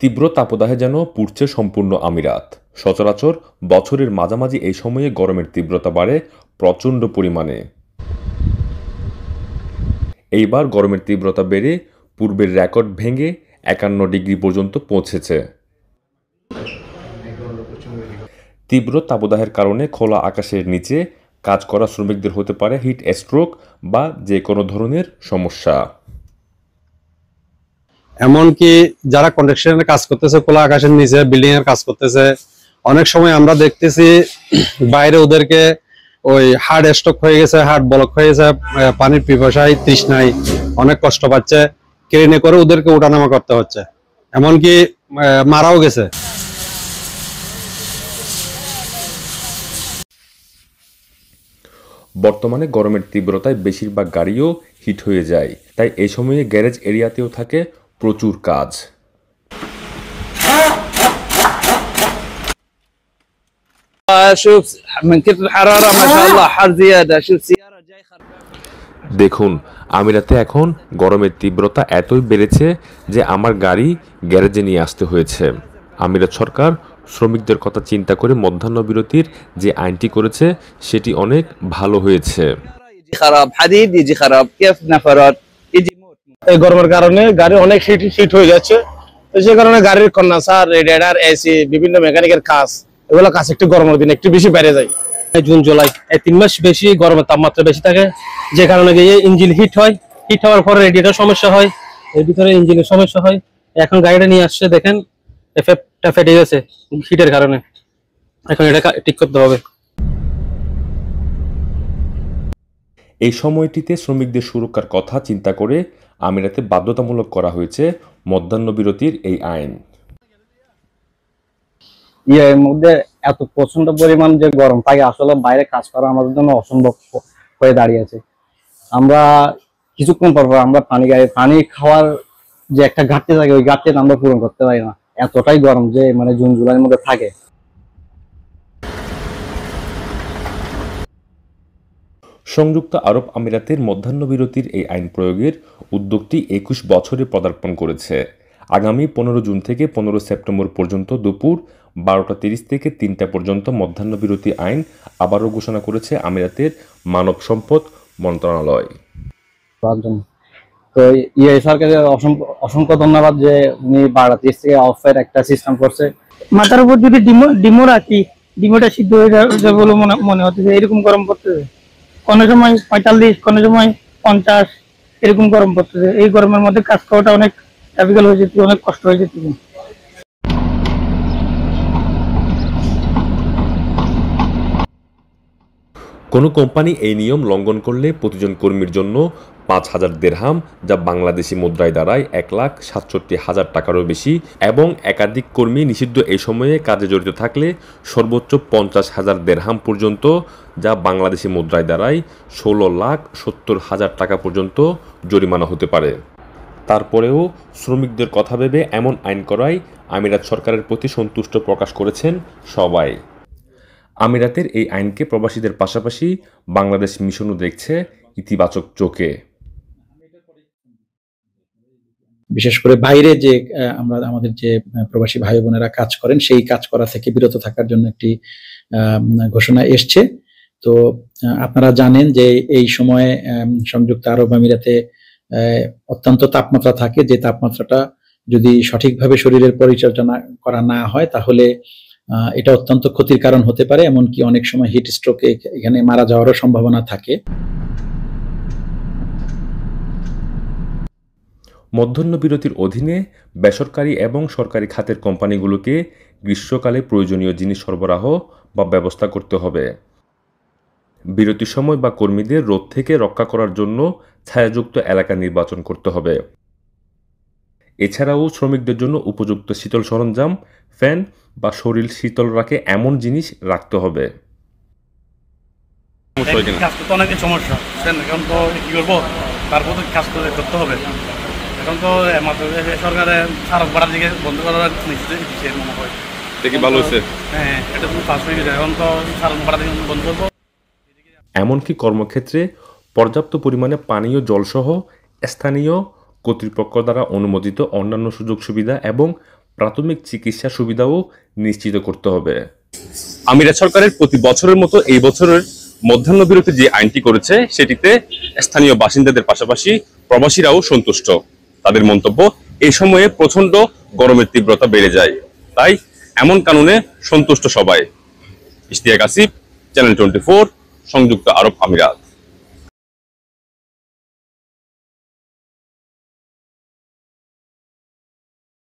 তীব্র তাপদাহে যেন পুড়ছে সম্পূর্ণ আমিরাত। সচরাচর বছরের মাঝামাঝি এই সময়ে গরমের তীব্রতা বাড়ে প্রচণ্ড পরিমাণে। এইবার গরমের তীব্রতা বেড়ে পূর্বের রেকর্ড ভেঙে ৫১ ডিগ্রি পর্যন্ত পৌঁছেছে। তীব্র তাপদাহের কারণে খোলা আকাশের নিচে কাজ করা শ্রমিকদের হতে পারে হিট স্ট্রোক বা যে কোনো ধরনের সমস্যা। এমনকি যারা কনস্ট্রাকশনের কাজ করতেছে, খোলা আকাশের নিচে বিল্ডিং এর কাজ করতেছে, অনেক সময় আমরা দেখতেছি বাইরে ওদেরকে ওই হার্ট স্ট্রোক হয়ে গেছে, হার্ট ব্লক হয়ে গেছে, পানির পিপাসায় তৃষ্ণায় অনেক কষ্ট পাচ্ছে, ক্রেনে করে ওদেরকে ওঠানামা করতে হচ্ছে, এমনকি মারাও গেছে। বর্তমানে গরমের তীব্রতায় বেশিরভাগ গাড়িও হিট হয়ে যায়, তাই এই সময়ে গ্যারেজ এরিয়াতেও থাকে প্রচুর কাজ। দেখুন, আমিরাতে এখন গরমের তীব্রতা এতই বেড়েছে যে আমার গাড়ি গ্যারেজে নিয়ে আসতে হয়েছে। আমিরাত সরকার শ্রমিকদের কথা চিন্তা করে মধ্যাহ্নবিরতির যে আইনটি করেছে সেটি অনেক ভালো হয়েছে। এই গরমের কারণে গাড়ি অনেক হিট হয়ে যাচ্ছে, সে কারণে গাড়ির কন্ডেন্সার, রেডিয়েটর, এসি, বিভিন্ন মেকানিকের কাজ, এগুলো কাজ একটু গরমের দিনে একটু বেশি বেড়ে যায়। জুন জুলাই এই 3 মাস বেশি গরমের তাপমাত্রা বেশি থাকে, যে কারণে গিয়ে ইঞ্জিন হিট হয়, হিট হওয়ার পরে রেডিয়েটর সমস্যা হয়, এর ভিতরে ইঞ্জিনের সমস্যা হয়। এখন গাড়িটা নিয়ে আসছে, দেখেন এফএফটা ফেটে গেছে হিটের কারণে, এখন এটা ঠিক করতে হবে। এই সময়টিতে শ্রমিকদের সুরক্ষার কথা চিন্তা করে আমিরাতে বাধ্যতামূলক করা হয়েছে মধ্যাহ্নবিরতির এই আইন। এর মধ্যে এত প্রচন্ড পরিমাণ যে গরম থাকে, আসলে বাইরে কাজ করা আমাদের জন্য অসম্ভব হয়ে দাঁড়িয়েছে। আমরা কিছুক্ষণ পর আমরা পানি খাওয়ার যে একটা ঘাটতি থাকে, ওই ঘাটতিটা আমরা পূরণ করতে পারি না, এতটাই গরম যে মানে জুন জুলাইয়ের মধ্যে থাকে। সংযুক্ত আরব আমিরাতের মধ্যাহ্নবিরতির এই আইন প্রয়োগের উদ্যোগটি ২১ বছরে পদার্পণ করেছে। আগামী ১৫ জুন থেকে ১৫ সেপ্টেম্বর পর্যন্ত দুপুর ১২:৩০ থেকে ৩টা পর্যন্ত মধ্যাহ্নবিরতি আইন আবারও ঘোষণা করেছে আমিরাতের মানব সম্পদ মন্ত্রণালয়। তো সরকারের অসংখ্য ধন্যবাদ যে উনি ১২:৩০ থেকে অফের একটা সিস্টেম করছে। মাথার উপর যদি ডিমো রাখি, ডিমোটা সিদ্ধ হয়ে যাবে বলে মনে হচ্ছে। এরকম গরম পড়তেছে, কোনো সময় ৪৫, কোনো সময় ৫০, এরকম গরম পড়তেছে। এই গরমের মধ্যে কাজ করাটা অনেক ডিফিকাল্ট হয়ে যেত, অনেক কষ্ট হয়ে যেত। কোনো কোম্পানি এই নিয়ম লঙ্ঘন করলে প্রতিজন কর্মীর জন্য ৫,০০০ দিরহাম, যা বাংলাদেশি মুদ্রায় দাঁড়ায় ১,৬৭,০০০ টাকারও বেশি, এবং একাধিক কর্মী নিষিদ্ধ এই সময়ে কাজে জড়িত থাকলে সর্বোচ্চ ৫০,০০০ দিরহাম পর্যন্ত, যা বাংলাদেশি মুদ্রায় দাঁড়ায় ১৬,৭০,০০০ টাকা পর্যন্ত জরিমানা হতে পারে। তারপরেও শ্রমিকদের কথা ভেবে এমন আইন করায় আমিরাত সরকারের প্রতি সন্তুষ্ট প্রকাশ করেছেন সবাই। আমিরাতের এই আইনকে প্রবাসীদের পাশাপাশি বাংলাদেশ মিশনও দেখছে ইতিবাচক চোখে। বিশেষ করে বাইরে যে আমাদের যে প্রবাসী ভাই বোনেরা কাজ করেন, সেই কাজ করা থেকে বিরত থাকার জন্য একটি ঘোষণা এসছে। তো আপনারা জানেন যে এই সময়ে সংযুক্ত আরব আমিরাতে অত্যন্ত তাপমাত্রা থাকে, যে তাপমাত্রাটা যদি সঠিকভাবে শরীরের পরিচর্যা করা না হয় তাহলে এটা অত্যন্ত ক্ষতির কারণ হতে পারে, এমনকি অনেক সময় হিট স্ট্রোকে এখানে মারা যাওয়ারও সম্ভাবনা থাকে। মধ্যাহ্নবিরতির অধীনে বেসরকারি এবং সরকারি খাতের কোম্পানিগুলোকে গ্রীষ্মকালে প্রয়োজনীয় জিনিস সরবরাহ বা ব্যবস্থা করতে হবে। বিরতির সময় বা কর্মীদের রোদ থেকে রক্ষা করার জন্য ছায়াযুক্ত এলাকা নির্বাচন করতে হবে। এছাড়াও শ্রমিকদের জন্য উপযুক্ত শীতল সরঞ্জাম, ফ্যান বা শরীর শীতল রাখে এমন জিনিস রাখতে হবে। অনেক সমস্যা, এখন তো কি করবো, তারপর তো কাজ করতে হবে। এখন তো সরকারের সারক ভাড়ার দিকে বন্ধ করার নিশ্চয়ই মনে হয় দেখি ভালো হয়েছে। হ্যাঁ, এটা তো পাস হয়ে গেছে, এখন তো সারক ভাড়া দিকে বন্ধ করবো। এমনকি কর্মক্ষেত্রে পর্যাপ্ত পরিমাণে পানীয় জলসহ স্থানীয় কর্তৃপক্ষ দ্বারা অনুমোদিত অন্যান্য সুযোগ সুবিধা এবং প্রাথমিক চিকিৎসা সুবিধাও নিশ্চিত করতে হবে। আমিরাত সরকারের প্রতি বছরের মতো এই বছরের মধ্যাহ্ন বিরতি যে আইনটি করেছে সেটিতে স্থানীয় বাসিন্দাদের পাশাপাশি প্রবাসীরাও সন্তুষ্ট। তাদের মন্তব্য, এই সময়ে প্রচন্ড গরমের তীব্রতা বেড়ে যায়, তাই এমন কানুনে সন্তুষ্ট সবাই। ইশতিয়াক আসিফ, চ্যানেল 24, সংযুক্ত আরব আমিরাত।